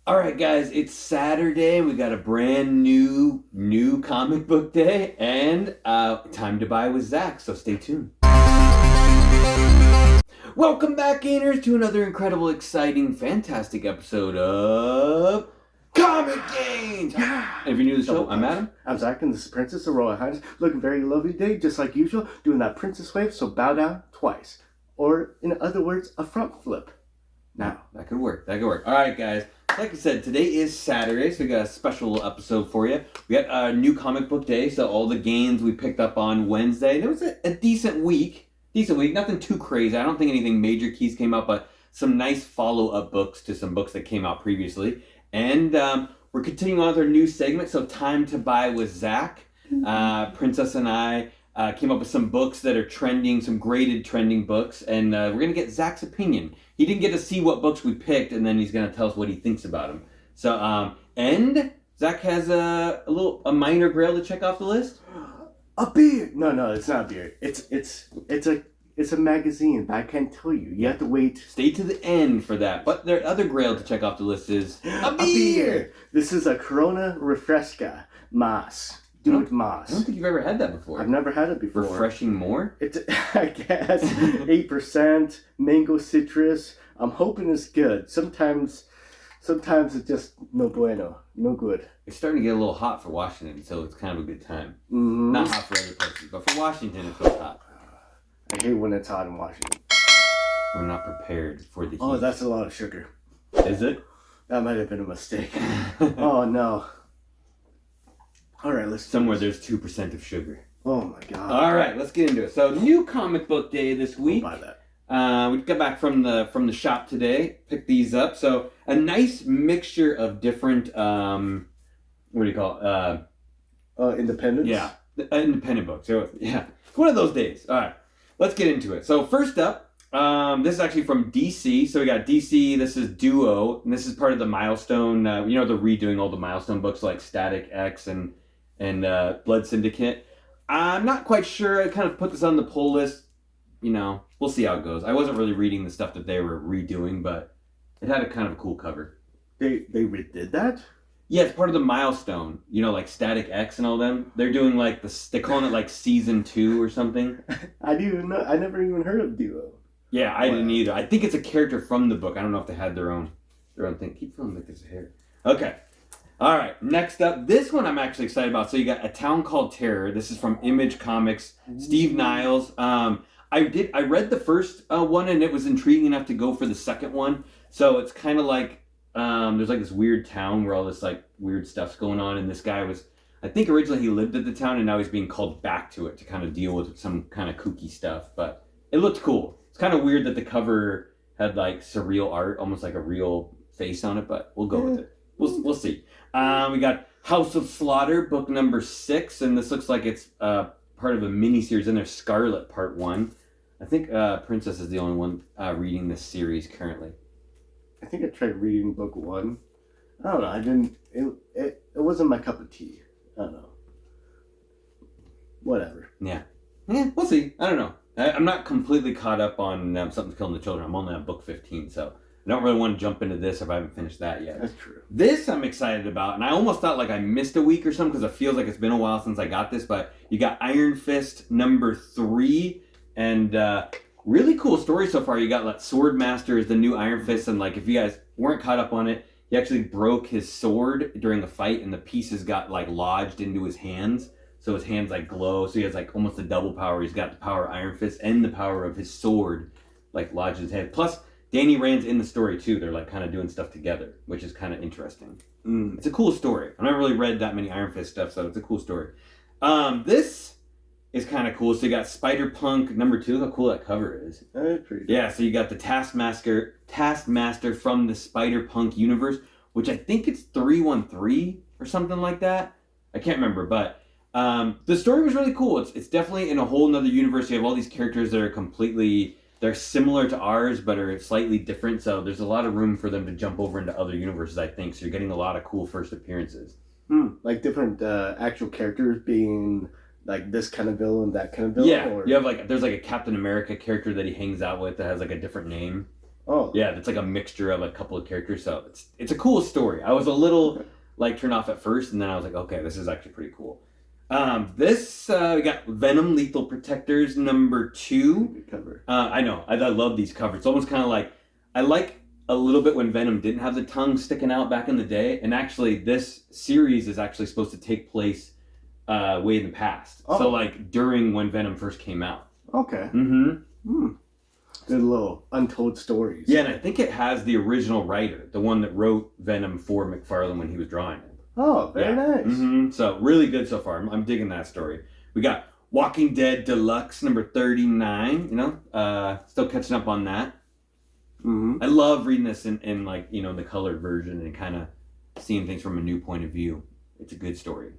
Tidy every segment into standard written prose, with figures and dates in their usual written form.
All right, guys, it's Saturday, and we got a brand new comic book day, and time to buy with Zach. So stay tuned. Welcome back, gamers, to another incredible, exciting, fantastic episode of Comic Games. Yeah. And if you're new to the show, I'm Adam. I'm Zach, and this is Princess Aurora Hines. Looking very lovely today, just like usual, doing that princess wave. So bow down twice, or in other words, a front flip. Now that could work. All right, guys. Like I said, today is Saturday, so we got a special episode for you. We got a new comic book day, so all the games we picked up on Wednesday. It was a decent week. Nothing too crazy. I don't think anything major keys came out, but some nice follow-up books to some books that came out previously. And we're continuing on with our new segment, so Time to Buy with Zach. Princess and I came up with some books that are trending, some graded trending books, and we're going to get Zach's opinion. He didn't get to see what books we picked, and then he's going to tell us what he thinks about them. So, and Zach has a minor grail to check off the list. A beer? No, it's not a beer. It's a magazine, but I can't tell you. You have to wait. Stay to the end for that. But the other grail to check off the list is a beer. This is a Corona Refresca Mas. Mas. I don't think you've ever had that before. I've never had it before. Refreshing more? It's, I guess, 8%, mango citrus. I'm hoping it's good. Sometimes it's just no bueno, no good. It's starting to get a little hot for Washington, so it's kind of a good time. Mm-hmm. Not hot for other places, but for Washington, it feels hot. I hate when it's hot in Washington. We're not prepared for the heat. Oh, that's a lot of sugar. Is it? That might have been a mistake. Oh, no. All right, let's... Somewhere there's 2% of sugar. Oh, my God. All right, let's get into it. So, new comic book day this week. I'll buy that. We got back from the shop today. Picked these up. So, a nice mixture of different, what do you call it? Independence? Yeah, independent books. So, yeah, it's one of those days. All right, let's get into it. So, first up, this is actually from DC. So, we got DC. This is Duo, and this is part of the Milestone. They're redoing all the Milestone books like Static X and Blood Syndicate. I'm not quite sure. I kind of put this on the pull list. We'll see how it goes. I wasn't really reading the stuff that they were redoing, but it had a kind of a cool cover. They redid that? Yeah, it's part of the Milestone. Like Static X and all them. They're doing like they're calling it like season 2 or something. I didn't even know. I never even heard of Duo. Yeah, I didn't either. I think it's a character from the book. I don't know if they had their own thing. Keep filming like this hair. Okay. All right, next up, this one I'm actually excited about. So you got A Town Called Terror. This is from Image Comics, Steve Niles. I read the first one, and it was intriguing enough to go for the second one. So it's kind of like there's like this weird town where all this like weird stuff's going on, and this guy was, I think originally he lived at the town, and now he's being called back to it to kind of deal with some kind of kooky stuff. But it looked cool. It's kind of weird that the cover had like surreal art, almost like a real face on it, but we'll go with it. We'll see. We got House of Slaughter, book number 6, and this looks like it's part of a mini-series in there, Scarlet Part 1. I think Princess is the only one reading this series currently. I think I tried reading book 1. I don't know. I didn't... It wasn't my cup of tea. I don't know. Whatever. Yeah, we'll see. I don't know. I'm not completely caught up on Something's Killing the Children. I'm only on book 15, so... I don't really want to jump into this if I haven't finished that yet. That's true. This I'm excited about, and I almost thought like I missed a week or something because it feels like it's been a while since I got this, but you got Iron Fist number 3, and really cool story so far. You got like Swordmaster is the new Iron Fist, and like if you guys weren't caught up on it, he actually broke his sword during a fight, and the pieces got like lodged into his hands, so his hands like glow, so he has like almost a double power. He's got the power of Iron Fist and the power of his sword like lodged in his head. Plus, Danny Rand's in the story too. They're like kind of doing stuff together, which is kind of interesting. It's a cool story. I've never really read that many Iron Fist stuff, so it's a cool story. This is kind of cool. So you got Spider-Punk number 2. How cool that cover is. That's pretty cool. Yeah, so you got the Taskmaster from the Spider-Punk universe, which I think it's 313 or something like that. I can't remember, but the story was really cool. It's definitely in a whole nother universe. You have all these characters that are they're similar to ours, but are slightly different. So there's a lot of room for them to jump over into other universes, I think. So you're getting a lot of cool first appearances. Like different actual characters being like this kind of villain, that kind of villain? Yeah. Or... You have there's like a Captain America character that he hangs out with that has like a different name. Oh. Yeah, it's like a mixture of a couple of characters. So it's a cool story. I was a little like turned off at first, and then I was like, okay, this is actually pretty cool. This we got Venom Lethal Protectors #2. Good cover. I know. I love these covers. It's almost kind of like I like a little bit when Venom didn't have the tongue sticking out back in the day. And actually, this series is actually supposed to take place way in the past. Oh. So like during when Venom first came out. Okay. Mm-hmm. Good little untold stories. Yeah, and I think it has the original writer, the one that wrote Venom for McFarlane when he was drawing it. Oh, very nice. Mm-hmm. So really good so far. I'm digging that story. We got Walking Dead Deluxe #39. You know, still catching up on that. Mm-hmm. I love reading this in like the colored version and kind of seeing things from a new point of view. It's a good story.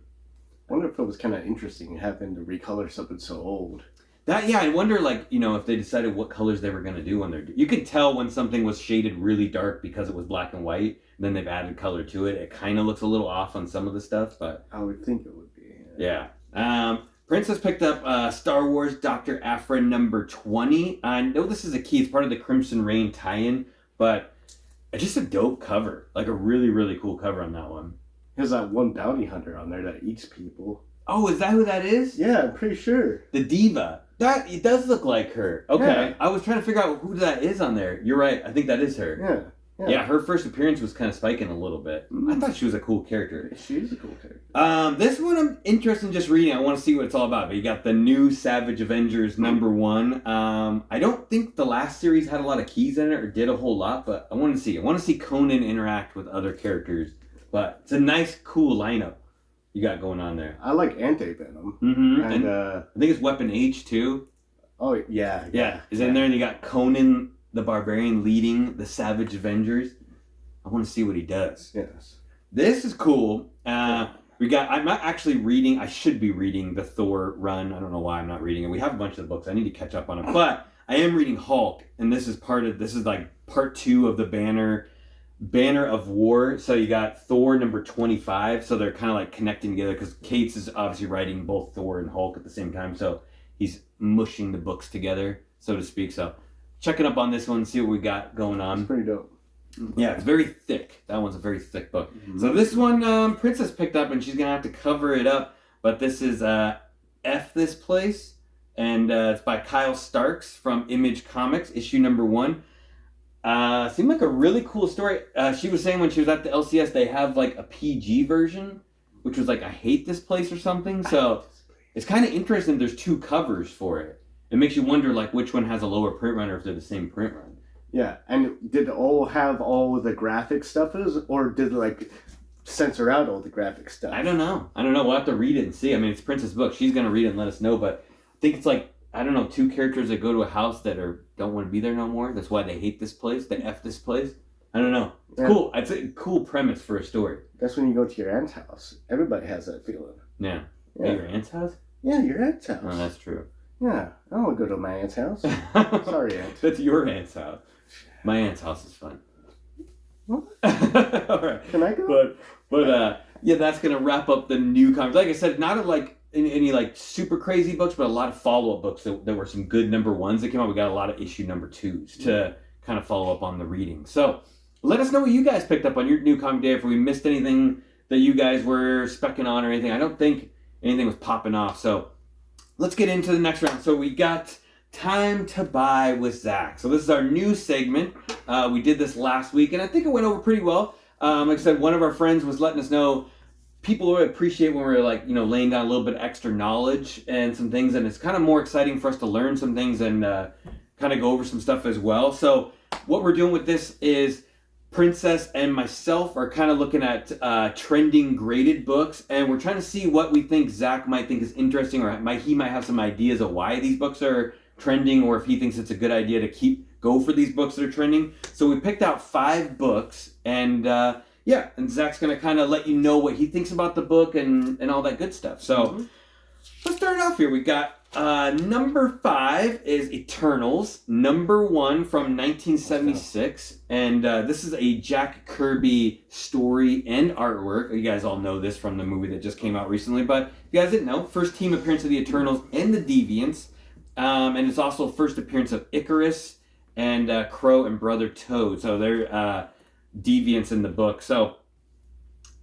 I wonder if it was kind of interesting having to recolor something so old. I wonder like if they decided what colors they were gonna do when you could tell when something was shaded really dark because it was black and white. And then they've added color to it. It kind of looks a little off on some of the stuff, but I would think it would be. Yeah. Princess picked up Star Wars Dr. Aphra #20. I know this is a key. It's part of the Crimson Reign tie-in, but it's just a dope cover. Like a really, really cool cover on that one. There's that one bounty hunter on there that eats people. Oh, is that who that is? Yeah, I'm pretty sure. The diva. It does look like her. Okay. Yeah. I was trying to figure out who that is on there. You're right. I think that is her. Yeah, her first appearance was kind of spiking a little bit. I thought she was a cool character. She is a cool character. This one I'm interested in just reading. I want to see what it's all about. But you got the new Savage Avengers #1. I don't think the last series had a lot of keys in it or did a whole lot, but I want to see. I want to see Conan interact with other characters. But it's a nice, cool lineup you got going on there. I like Anti-Venom. Mm-hmm. And I think it's Weapon H too. Oh, yeah. Is in there, and you got Conan the Barbarian leading the Savage Avengers. I want to see what he does. Yes. This is cool. I'm not actually reading. I should be reading the Thor run. I don't know why I'm not reading it. We have a bunch of the books. I need to catch up on it. But I am reading Hulk, and this is like part 2 of the Banner of War. So you got Thor #25. So they're kind of like connecting together because Cates is obviously writing both Thor and Hulk at the same time. So he's mushing the books together, so to speak. So checking up on this one, see what we got going on. It's pretty dope. Yeah, it's very thick. That one's a very thick book. Mm-hmm. So this one, Princess picked up, and she's going to have to cover it up. But this is F This Place, and it's by Kyle Starks from Image Comics, issue #1. Seemed like a really cool story. She was saying when she was at the LCS, they have like a PG version, which was like I Hate This Place or something. So it's kind of interesting. There's 2 covers for it. It makes you wonder like which one has a lower print run or if they're the same print run. Yeah, and did it all have all the graphic stuff or did it like censor out all the graphic stuff? I don't know. We'll have to read it and see. I mean, it's Princess' book. She's going to read it and let us know, but I think it's like, I don't know, 2 characters that go to a house that don't want to be there no more. That's why they hate this place. They F this place. I don't know. It's cool. It's a cool premise for a story. That's when you go to your aunt's house. Everybody has that feeling. Yeah. At your aunt's house? Yeah, your aunt's house. Oh, that's true. Yeah, I don't want to go to my aunt's house. Sorry, aunt. That's your aunt's house. My aunt's house is fun. What? All right. Can I go? But yeah, that's gonna wrap up the new comics. Like I said, not like any like super crazy books, but a lot of follow-up books that were some good #1s that came out. We got a lot of issue #2s to kind of follow up on the reading. So let us know what you guys picked up on your new comic day. If we missed anything that you guys were specking on or anything, I don't think anything was popping off. So let's get into the next round. So we got Time to Buy with Zach. So this is our new segment. We did this last week, and I think it went over pretty well. Like I said, one of our friends was letting us know people would appreciate when we're like, laying down a little bit of extra knowledge and some things, and it's kind of more exciting for us to learn some things and kind of go over some stuff as well. So what we're doing with this is Princess and myself are kind of looking at trending graded books, and we're trying to see what we think Zach might think is interesting, or he might have some ideas of why these books are trending, or if he thinks it's a good idea to go for these books that are trending. So we picked out 5 books, and and Zach's going to kind of let you know what he thinks about the book and all that good stuff. So let's start off here. We got #5 is Eternals, #1 from 1976, and this is a Jack Kirby story and artwork. You guys all know this from the movie that just came out recently, but if you guys didn't know, first team appearance of the Eternals and the Deviants, and it's also first appearance of Icarus and Crow and Brother Toad. So they're deviants in the book. So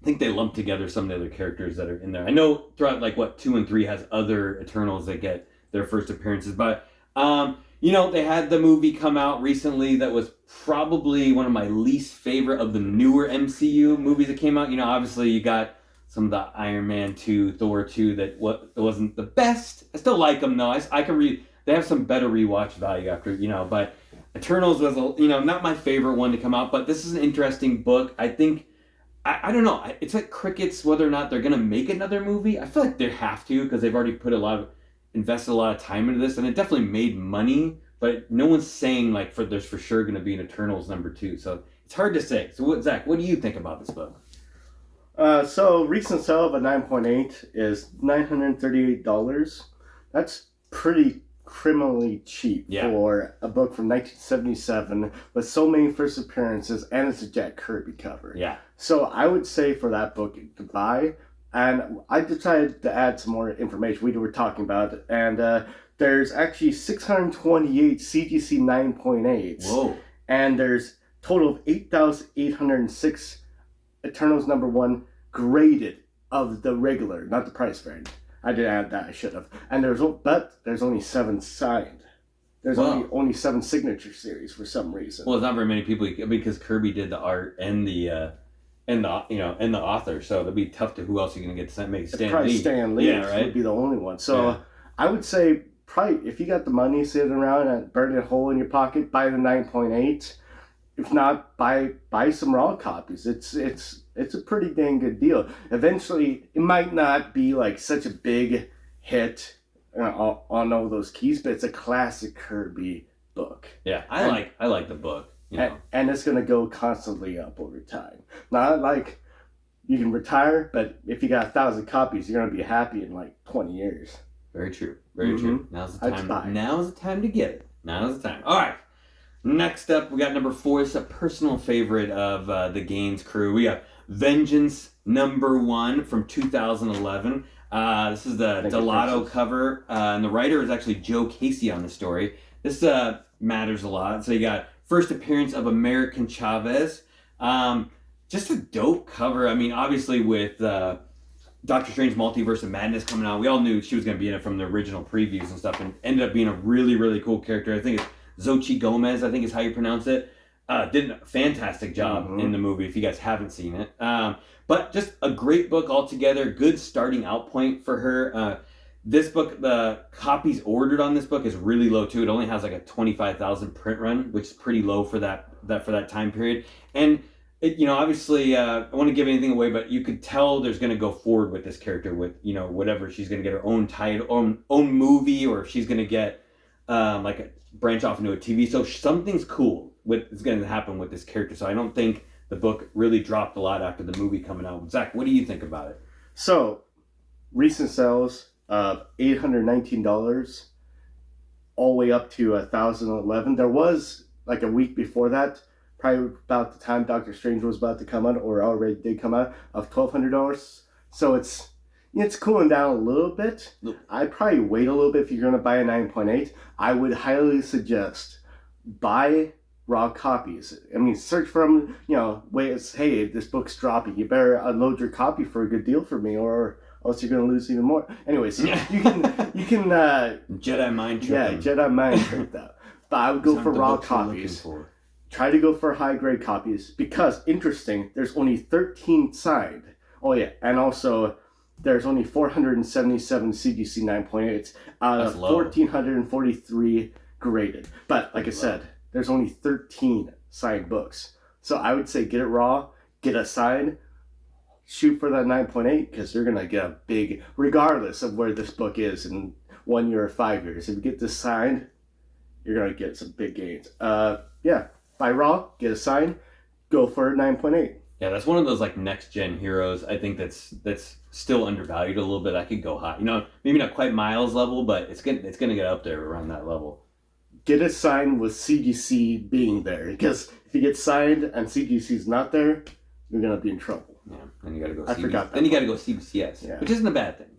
I think they lump together some of the other characters that are in there. I know throughout like what 2 and 3 has other Eternals that get their first appearances, but they had the movie come out recently that was probably one of my least favorite of the newer MCU movies that came out. Obviously you got some of the Iron Man 2, Thor 2 that wasn't the best. I still like them though. I can read. They have some better rewatch value after but Eternals was not my favorite one to come out, but this is an interesting book. I think. I don't know. It's like crickets whether or not they're gonna make another movie. I feel like they have to because they've already invested a lot of time into this, and it definitely made money. But no one's saying like there's for sure gonna be an Eternals #2. So it's hard to say. So Zach, what do you think about this book? So recent sale of a 9.8 is $938. That's pretty criminally cheap for a book from 1977 with so many first appearances, and it's a Jack Kirby cover. Yeah. So I would say for that book to buy, and I decided to add some more information we were talking about, and there's actually 628 CGC 9.8s. Whoa. And there's total of 8,806 Eternals #1 graded of the regular, not the price variant. I did add that. I should have. And there's only 7 signed. There's only 7 signature series for some reason. Well, it's not very many people because Kirby did the art and the author, so it'll be tough to who else you're gonna get to make Stan Lee. Stan Lee would be the only one. So I would say probably if you got the money sitting around and burning a hole in your pocket, buy the 9.8. If not, buy some raw copies. It's a pretty dang good deal. Eventually, it might not be like such a big hit on all those keys, but it's a classic Kirby book. Yeah, I like the book. And it's gonna go constantly up over time. Not like you can retire, but if you got 1,000 copies, you're gonna be happy in like 20 years. Very true. Very true. Now's the time. Now's the time to get it. Now's the time. All right. Next up, we got #4. It's a personal favorite of the Gaines crew. We got Vengeance #1 from 2011. This is the Delato cover, and the writer is actually Joe Casey on the story. This matters a lot. So you got first appearance of American Chavez. Just a dope cover. I mean, obviously with Doctor Strange Multiverse of Madness coming out, we all knew she was going to be in it from the original previews and stuff, and ended up being a really, really cool character. I think it's Xochitl Gomez, I think is how you pronounce it. Did a fantastic job in the movie if you guys haven't seen it. But just a great book altogether. Good starting out point for her. This book, the copies ordered on this book is really low too. It only has like a 25,000 print run, which is pretty low for that time period. And it, obviously, I don't want to give anything away, but you could tell there's going to go forward with this character with, whatever she's going to get her own title, own movie, or if she's going to get like a branch off into a TV. So something's cool is going to happen with this character. So I don't think the book really dropped a lot after the movie coming out. Zach, what do you think about it? So, recent sales of $819 all the way up to 1,011. There was like a week before that, probably about the time Doctor Strange was about to come out or already did come out, of $1,200. So it's cooling down a little bit. I'd probably wait a little bit if you're going to buy a 9.8. I would highly suggest buy raw copies. I mean, search for them, hey, this book's dropping. You better unload your copy for a good deal for me, or else you're going to lose even more. Anyways, you can Jedi mind trick. Yeah, Jedi mind trick that. But I would go for raw copies. Try to go for high grade copies because, interesting, there's only 13 signed. Oh yeah, and also there's only 477 CGC 9.8s out of 1,443 graded. But like I said, there's only 13 signed books. So I would say get it raw, get a sign, shoot for that 9.8 because you're going to get a big, regardless of where this book is in 1 year or 5 years. If you get this signed, you're going to get some big gains. Buy raw, get a sign, go for a 9.8. Yeah, that's one of those like next gen heroes. I think that's still undervalued a little bit. I could go high, maybe not quite Miles level, but it's gonna get up there around that level. Get a sign with CGC being there, because if you get signed and CGC's not there, you're gonna be in trouble. Yeah, then you gotta go. Forgot that. Then you gotta go CBCS, which isn't a bad thing.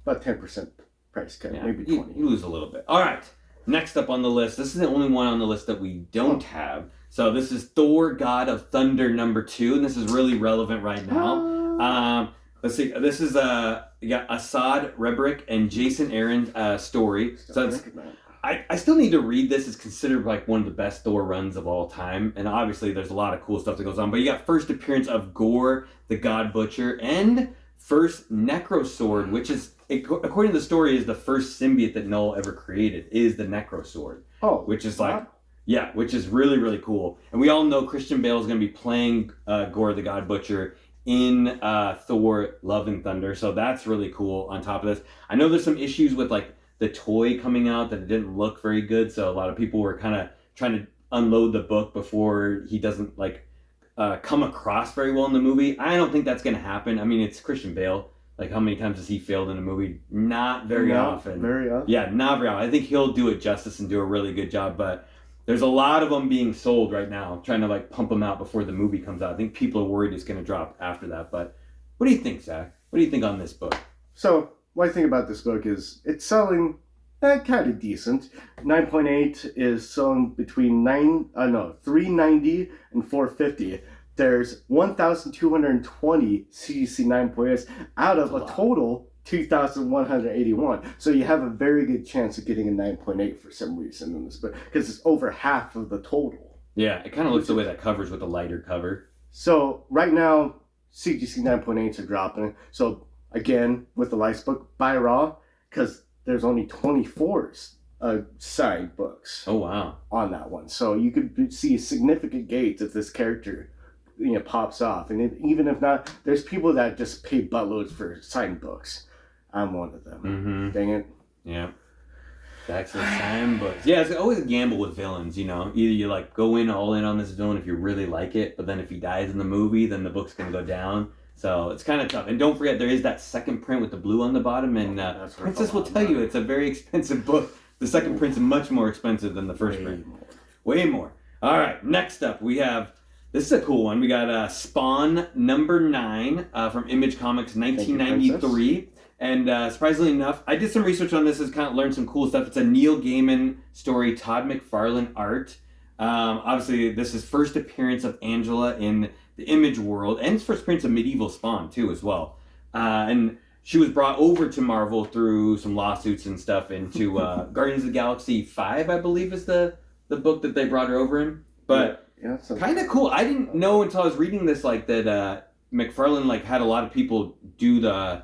About 10% price cut, maybe 20. You lose a little bit. All right. next up on the list, this is the only one on the list that we don't have. So this is Thor, God of Thunder #2, and this is really relevant right now. Let's see. This is you got Assad Rebrick and Jason Aaron's story. So that's, I still need to read this. It's considered like one of the best Thor runs of all time, and obviously there's a lot of cool stuff that goes on. But you got first appearance of Gore, the God Butcher, and first Necrosword, which is, according to the story, is the first symbiote that Null ever created, is the Necrosword. Oh, which is like, yeah, which is really, really cool. And we all know Christian Bale is going to be playing Gore the God Butcher in Thor Love and Thunder, so that's really cool on top of this. I know there's some issues with like the toy coming out that it didn't look very good, so a lot of people were kind of trying to unload the book before he doesn't like come across very well in the movie. I don't think that's going to happen. I mean, it's Christian Bale. Like, how many times has he failed in a movie? Not very often. Very often. Yeah, not very often. I think he'll do it justice and do a really good job, but there's a lot of them being sold right now, trying to like pump them out before the movie comes out. I think people are worried it's going to drop after that. But what do you think, Zach? What do you think on this book? So, what I think about this book is it's selling kind of decent. 9.8 is selling between 390 and 450. There's 1,220 CGC 9.8s out of a total 2,181. So you have a very good chance of getting a 9.8 for some reason in this book, because it's over half of the total. Yeah, it kind of looks the way that covers with a lighter cover. So right now, CGC 9.8s are dropping. So again, with the Lice book, buy raw, because there's only 24s side books. Oh, wow. On that one. So you could see significant gains if this character pops off. And even if not, there's people that just pay buttloads for signed books. I'm one of them. Mm-hmm. Dang it. Yeah. That's the signed books. Yeah, it's always a gamble with villains, Either you like go all in on this villain if you really like it, but then if he dies in the movie, then the book's going to go down. So it's kind of tough. And don't forget, there is that second print with the blue on the bottom, and Princess will tell you it's a very expensive book. The second print's much more expensive than the first print. Way more. All right, next up we have, this is a cool one. We got Spawn #9 from Image Comics 1993. And surprisingly enough, I did some research on this, kind of learned some cool stuff. It's a Neil Gaiman story, Todd McFarlane art. Obviously, this is first appearance of Angela in the Image world, and it's first appearance of Medieval Spawn, too, as well. And she was brought over to Marvel through some lawsuits and stuff into Guardians of the Galaxy 5, I believe, is the book that they brought her over in. But kind of cool. I didn't know until I was reading this, like, that McFarlane, like, had a lot of people do the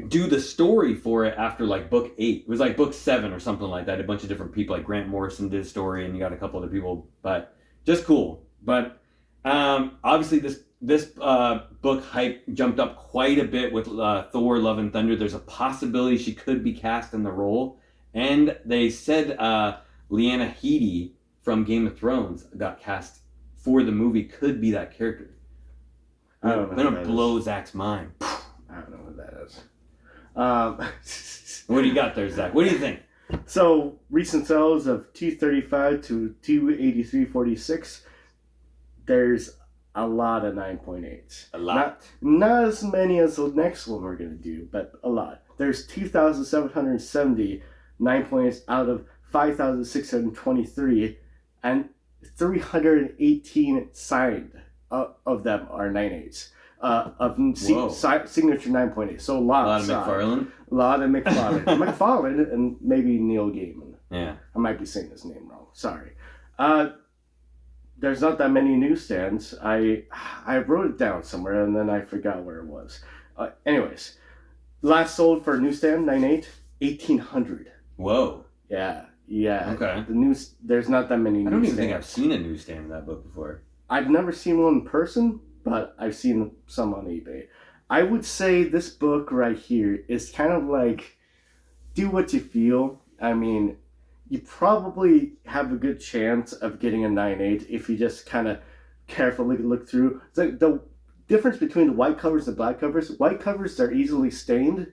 do the story for it after like book 8. It was like book 7 or something like that. A bunch of different people, like Grant Morrison did a story, and you got a couple other people, but just cool. But obviously this book hype jumped up quite a bit with Thor Love and Thunder. There's a possibility she could be cast in the role, and they said Lyanna Headey from Game of Thrones got cast for the movie, could be that character. I don't know. I'm gonna blow Zach's mind. I don't know what that is. What do you got there, Zach? What do you think? So, recent sales of 235 to 283.46. There's a lot of 9.8s. A lot. Not as many as the next one we're going to do, but a lot. There's 2,770 9.8s out of 5,623, and 318 signed of them are 9.8s. Signature 9.8. So a lot of McFarlane. A lot of McFarlane. McFarlane and maybe Neil Gaiman. Yeah. I might be saying his name wrong. Sorry. There's not that many newsstands. I wrote it down somewhere and then I forgot where it was. Anyways, last sold for newsstand 9.8, 1,800. Whoa. Yeah. Okay. There's not that many newsstands. I don't even think I've seen a newsstand in that book before. I've never seen one in person, but I've seen some on eBay. I would say this book right here is kind of like, do what you feel. I mean, you probably have a good chance of getting a 9.8 if you just kind of carefully look through. The difference between the white covers and black covers, white covers are easily stained,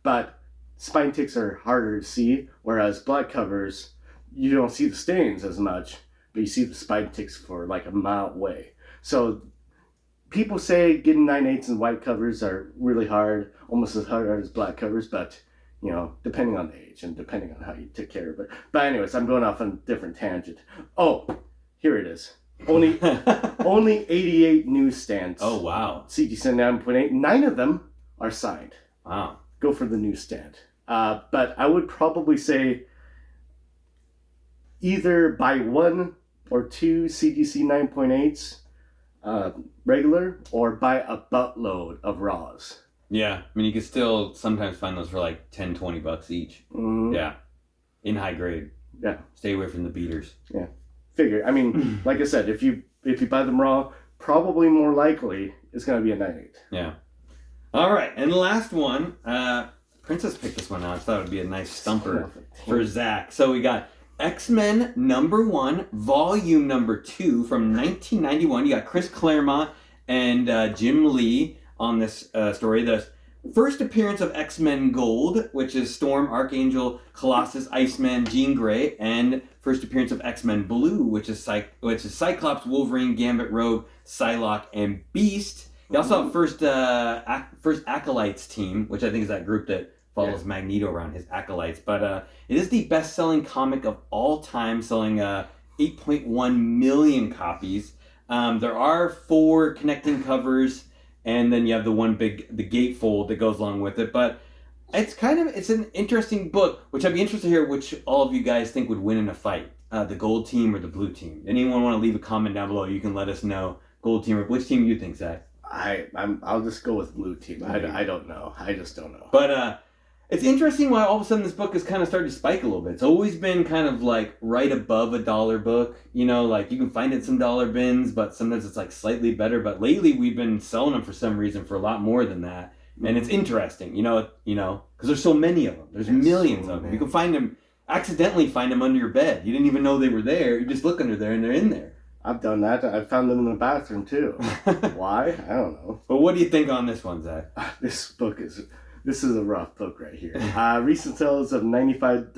but spine ticks are harder to see, whereas black covers, you don't see the stains as much, but you see the spine ticks for like a mile away. So people say getting 9.8s and white covers are really hard, almost as hard as black covers, but depending on the age and depending on how you take care of it. But anyways, I'm going off on a different tangent. Oh, here it is. Only 88 newsstands. Oh, wow. CGC 9.8. 9 of them are signed. Wow. Go for the newsstand. But I would probably say either buy 1 or 2 CGC 9.8s regular, or buy a buttload of raws. Yeah, I mean, you can still sometimes find those for like $10-$20 each. Mm-hmm. Yeah, in high grade. Yeah. Stay away from the beaters. Yeah. Figure. I mean, like I said, if you buy them raw, probably more likely it's going to be a 9.8. Yeah. All right, and the last one, Princess picked this one out. I thought it would be a nice stumper for Zach. So we got X-Men #1, Volume #2 from 1991. You got Chris Claremont and Jim Lee on this story. The first appearance of X-Men Gold, which is Storm, Archangel, Colossus, Iceman, Jean Grey, and first appearance of X-Men Blue, which is Cyclops, Wolverine, Gambit, Rogue, Psylocke, and Beast. You also have first Acolytes team, which I think is that group that follows Magneto around, his Acolytes. But it is the best-selling comic of all time, selling 8.1 million copies. There are 4 connecting covers, and then you have the gatefold that goes along with it. But it's an interesting book, which I'd be interested to hear which all of you guys think would win in a fight, the gold team or the blue team. Anyone want to leave a comment down below? You can let us know, gold team or which team you think, Zach. I'll just go with blue team. I don't know. I just don't know. But it's interesting why all of a sudden this book has kind of started to spike a little bit. It's always been kind of like right above $1 book. Like you can find it in some dollar bins, but sometimes it's like slightly better. But lately we've been selling them for some reason for a lot more than that. And it's interesting, because there's so many of them. There's millions of them. You can accidentally find them under your bed. You didn't even know they were there. You just look under there and they're in there. I've done that. I found them in the bathroom too. Why? I don't know. But what do you think on this one, Zach? This is a rough book right here. Recent sales of $95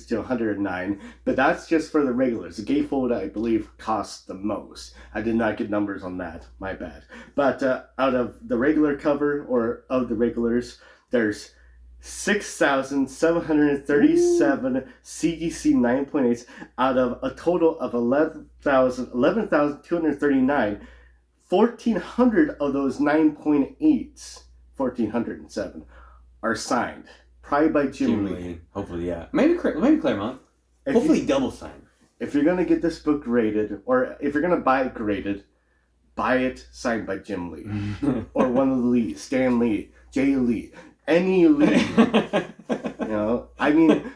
to $109, but that's just for the regulars. The gatefold, I believe, costs the most. I did not get numbers on that. My bad. But out of the regular cover, or of the regulars, there's 6,737 CGC 9.8s out of a total of 11,239. 1,400 of those 9.8s, 1,407, are signed. Probably by Jim Lee. Hopefully, yeah. Maybe Claremont. Hopefully double signed. If you're going to get this book graded, or if you're going to buy it graded, buy it signed by Jim Lee. Or one of the Lees. Stan Lee. Jay Lee. Any Lee. I mean,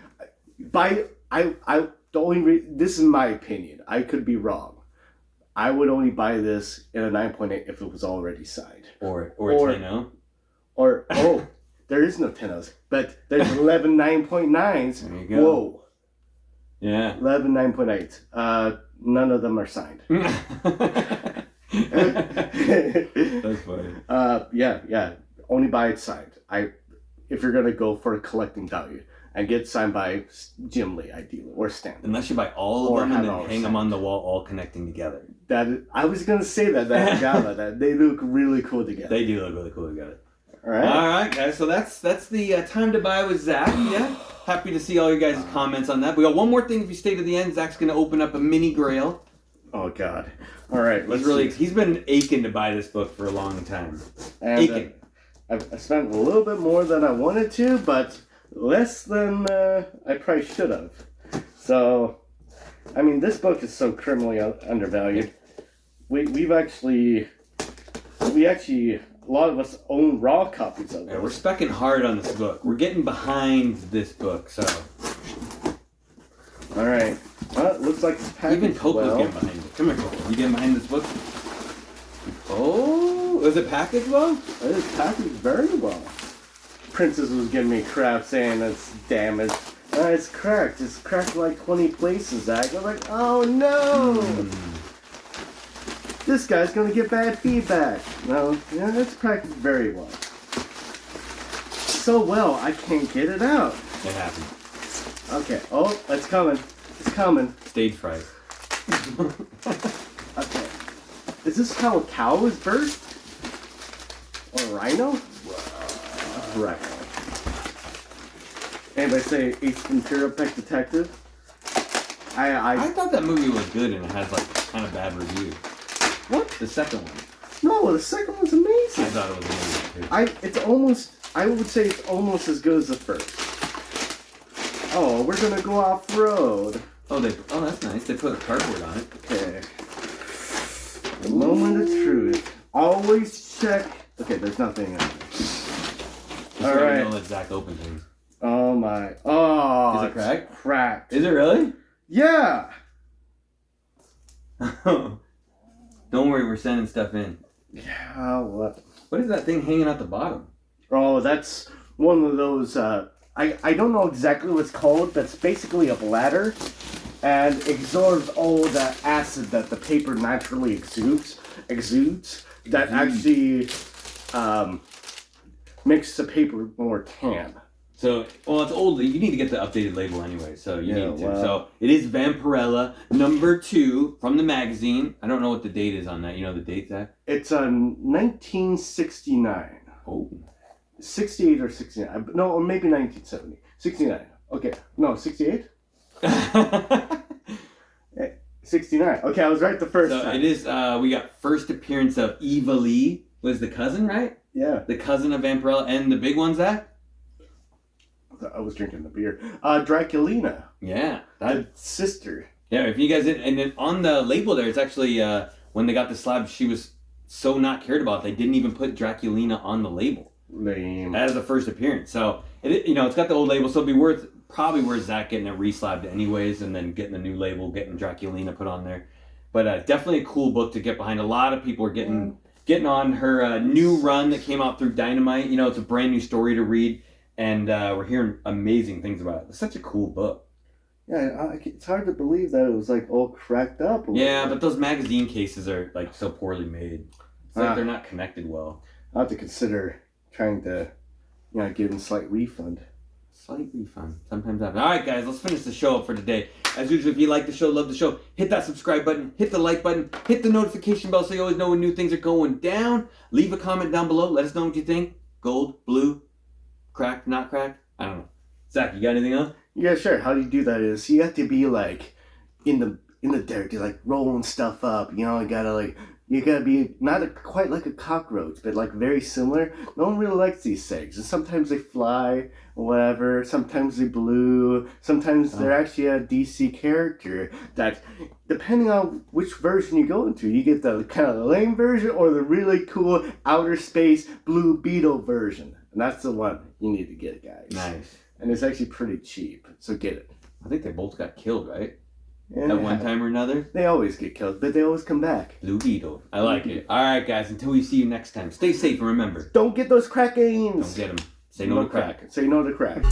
this is my opinion. I could be wrong. I would only buy this in a 9.8 if it was already signed. Or 10-0. Or, there is no 10-0s, but there's 11 9.9s. There you go. Whoa. Yeah. 11 9.8s. None of them are signed. That's funny. Yeah. Only buy it signed. If you're going to go for a collecting value. And get signed by Jim Lee, ideally, or Stan. Unless you buy all of them and then hang them on the wall, all connecting together. I was going to say that. I forgot about that. They look really cool together. They do look really cool together. All right, guys. So that's the time to buy with Zach. Yeah. Happy to see all you guys' comments on that. We got one more thing. If you stay to the end, Zach's going to open up a mini grail. Oh God! All right. He's been aching to buy this book for a long time. Aching. I spent a little bit more than I wanted to, but less than I probably should have. So, I mean, this book is so criminally undervalued. We actually, a lot of us own raw copies of it. Yeah, we're specking hard on this book. We're getting behind this book, so. All right. Well, it looks like it's packaged even Coco's getting behind it. Come here, Coco. You getting behind this book? Oh, is it packaged well? It is packaged very well. Princess was giving me crap saying it's damaged. It's cracked. It's cracked like 20 places, Zach. I'm like, oh no! This guy's gonna get bad feedback. No, it's packaged very well. So well, I can't get it out. It happened. Okay. Oh, it's coming. It's coming. Stage fright. Okay. Is this how a cow is birthed? Or a rhino? Right. And I say Ace Ventura Pet Detective. I thought that movie was good and it has like kind of bad reviews. What? The second one. No, the second one's amazing. I thought it was amazing too. I would say it's almost as good as the first. Oh, we're gonna go off road. Oh, that's nice. They put a cardboard on it. Okay. The moment of truth. Always check. Okay, there's nothing in there. All right. Don't let Zach open things. Oh my. Oh. Is it cracked? Cracked. Is it really? Yeah. Don't worry, we're sending stuff in. Yeah. What? What is that thing hanging out the bottom? Oh, that's one of those. I don't know exactly what it's called. That's basically a bladder, and absorbs all the acid that the paper naturally exudes. That actually makes the paper more tan. So, well, it's old. You need to get the updated label anyway, so you need to. Wow. So, it is Vampirella #2 from the magazine. I don't know what the date is on that. You know the date, Zach? It's 1969. Oh. 68 or 69. No, or maybe 1970. 69. Okay. No, 68? 69. Okay, I was right the first time. It is, we got first appearance of Eva Lee, was the cousin, right? Yeah. The cousin of Vampirella, and the big one's that? I was drinking the beer. Draculina. Yeah. The sister. Yeah, if you guys didn't, and then on the label there, it's actually, when they got the slab, she was so not cared about, they didn't even put Draculina on the label. Lame. As the first appearance. So, it's got the old label, so it'd be probably worth Zach getting it reslabbed anyways, and then getting the new label, getting Draculina put on there. But definitely a cool book to get behind. A lot of people are getting on her new run that came out through Dynamite. It's a brand new story to read, and we're hearing amazing things about it. It's such a cool book. Yeah, it's hard to believe that it was like all cracked up. Yeah, but those magazine cases are like so poorly made. It's like they're not connected well. I'll have to consider trying to, give them a slight refund. Slight refund. Sometimes happens. All right, guys, let's finish the show up for today. As usual, if you like the show, love the show, hit that subscribe button, hit the like button, hit the notification bell so you always know when new things are going down. Leave a comment down below. Let us know what you think. Gold, blue, cracked, not cracked. I don't know. Zach, you got anything else? Yeah, sure. How do you do that is you have to be like in the dirt, you're like rolling stuff up. You gotta be not quite like a cockroach, but like very similar. No one really likes these things. And sometimes they fly or whatever. Sometimes they blue. Sometimes they're actually a DC character that, depending on which version you go into, you get the kind of lame version or the really cool outer space blue beetle version. And that's the one you need to get, guys. Nice. And it's actually pretty cheap, so get it. I think they both got killed, right? And at one time or another. They always get killed, but they always come back. Blue Beetle. I like it. All right, guys. Until we see you next time, stay safe and remember. Don't get those crack games. Don't get them. Say no to crack. Say no to crack.